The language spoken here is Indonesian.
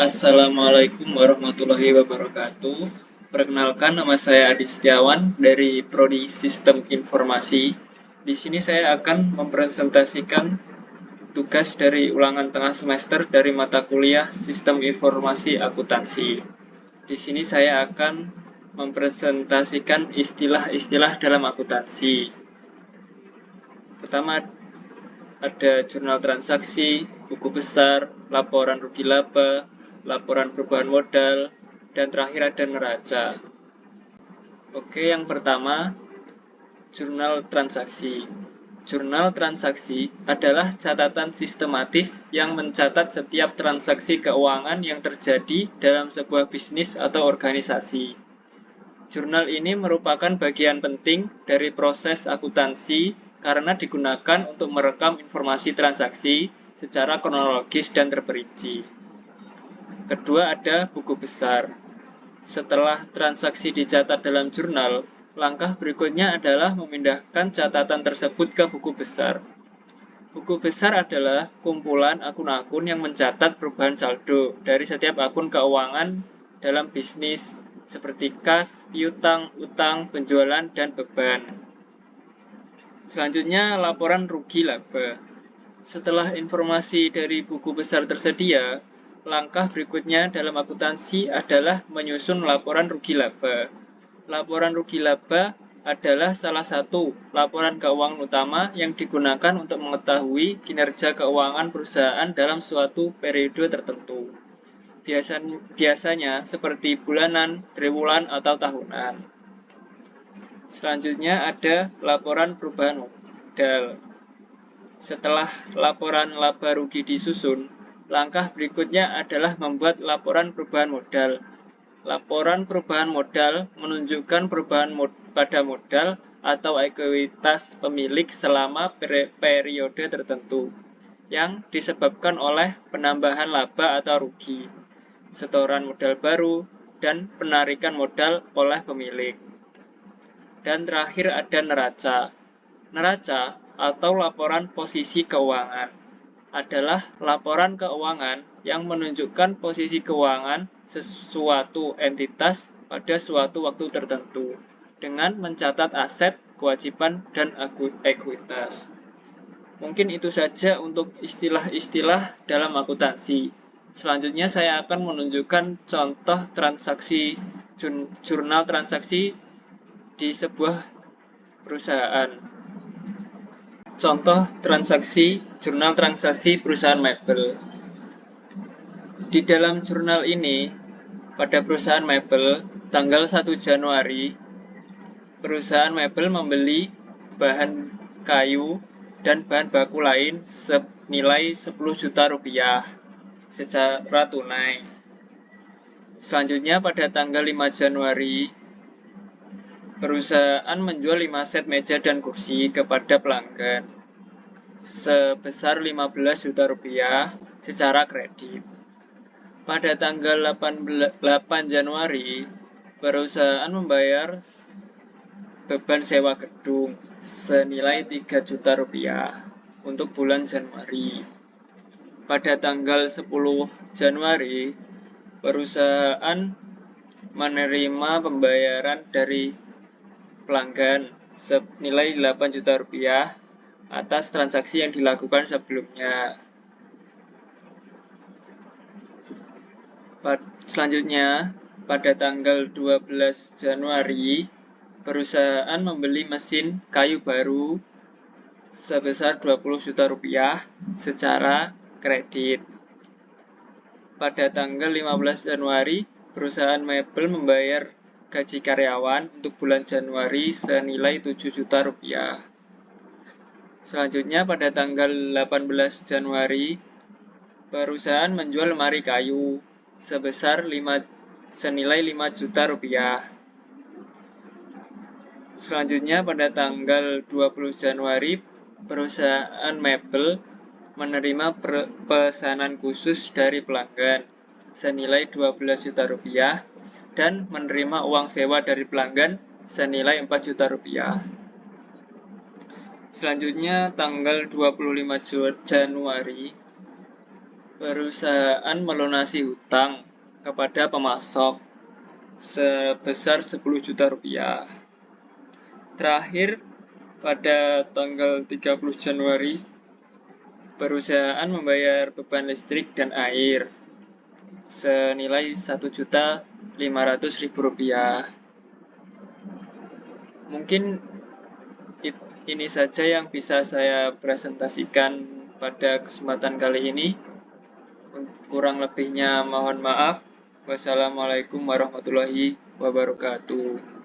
Assalamualaikum warahmatullahi wabarakatuh. Perkenalkan, nama saya Adi Setiawan dari Prodi Sistem Informasi. Di sini saya akan mempresentasikan tugas dari ulangan tengah semester dari mata kuliah Sistem Informasi Akuntansi. Di sini saya akan mempresentasikan istilah-istilah dalam akuntansi. Pertama, ada jurnal transaksi, buku besar, laporan rugi laba, laporan perubahan modal, dan terakhir ada neraca. Oke, yang pertama, jurnal transaksi. Jurnal transaksi adalah catatan sistematis yang mencatat setiap transaksi keuangan yang terjadi dalam sebuah bisnis atau organisasi. Jurnal ini merupakan bagian penting dari proses akuntansi karena digunakan untuk merekam informasi transaksi secara kronologis dan terperinci. Kedua, ada buku besar. Setelah transaksi dicatat dalam jurnal, langkah berikutnya adalah memindahkan catatan tersebut ke buku besar. Buku besar adalah kumpulan akun-akun yang mencatat perubahan saldo dari setiap akun keuangan dalam bisnis, seperti kas, piutang, utang, penjualan, dan beban. Selanjutnya, laporan rugi laba. Setelah informasi dari buku besar tersedia, langkah berikutnya dalam akuntansi adalah menyusun laporan rugi laba. Laporan rugi laba adalah salah satu laporan keuangan utama yang digunakan untuk mengetahui kinerja keuangan perusahaan dalam suatu periode tertentu. Biasanya seperti bulanan, triwulan, atau tahunan. Selanjutnya ada laporan perubahan modal. Setelah laporan laba rugi disusun, langkah berikutnya adalah membuat laporan perubahan modal. Laporan perubahan modal menunjukkan perubahan pada modal atau ekuitas pemilik selama periode tertentu yang disebabkan oleh penambahan laba atau rugi, setoran modal baru, dan penarikan modal oleh pemilik. Dan terakhir ada neraca. Neraca atau laporan posisi keuangan adalah laporan keuangan yang menunjukkan posisi keuangan sesuatu entitas pada suatu waktu tertentu dengan mencatat aset, kewajiban, dan ekuitas. Mungkin itu saja untuk istilah-istilah dalam akuntansi. Selanjutnya saya akan menunjukkan contoh transaksi jurnal transaksi di sebuah perusahaan. Contoh transaksi jurnal transaksi perusahaan mebel. Di dalam jurnal ini, pada perusahaan mebel, tanggal 1 Januari, perusahaan mebel membeli bahan kayu dan bahan baku lain senilai 10 juta rupiah secara tunai. Selanjutnya pada tanggal 5 Januari, perusahaan menjual 5 set meja dan kursi kepada pelanggan sebesar 15 juta rupiah secara kredit. Pada tanggal 8 Januari, perusahaan membayar beban sewa gedung senilai 3 juta rupiah untuk bulan Januari. Pada tanggal 10 Januari, perusahaan menerima pembayaran dari pelanggan senilai 8 juta rupiah atas transaksi yang dilakukan sebelumnya. Selanjutnya, pada tanggal 12 Januari, perusahaan membeli mesin kayu baru sebesar 20 juta rupiah secara kredit. Pada tanggal 15 Januari, perusahaan mebel membayar gaji karyawan untuk bulan Januari senilai 7 juta rupiah. Selanjutnya pada tanggal 18 Januari, perusahaan menjual lemari kayu sebesar senilai 5 juta rupiah. Selanjutnya pada tanggal 20 Januari, perusahaan mebel menerima pesanan khusus dari pelanggan senilai 12 juta rupiah dan menerima uang sewa dari pelanggan senilai 4 juta rupiah. Selanjutnya tanggal 25 Januari, Perusahaan melunasi hutang kepada pemasok sebesar 10 juta rupiah. Terakhir, pada tanggal 30 Januari, perusahaan membayar beban listrik dan air senilai 1.500.000 rupiah. Mungkin ini saja yang bisa saya presentasikan pada kesempatan kali ini. Kurang lebihnya mohon maaf. Wassalamualaikum warahmatullahi wabarakatuh.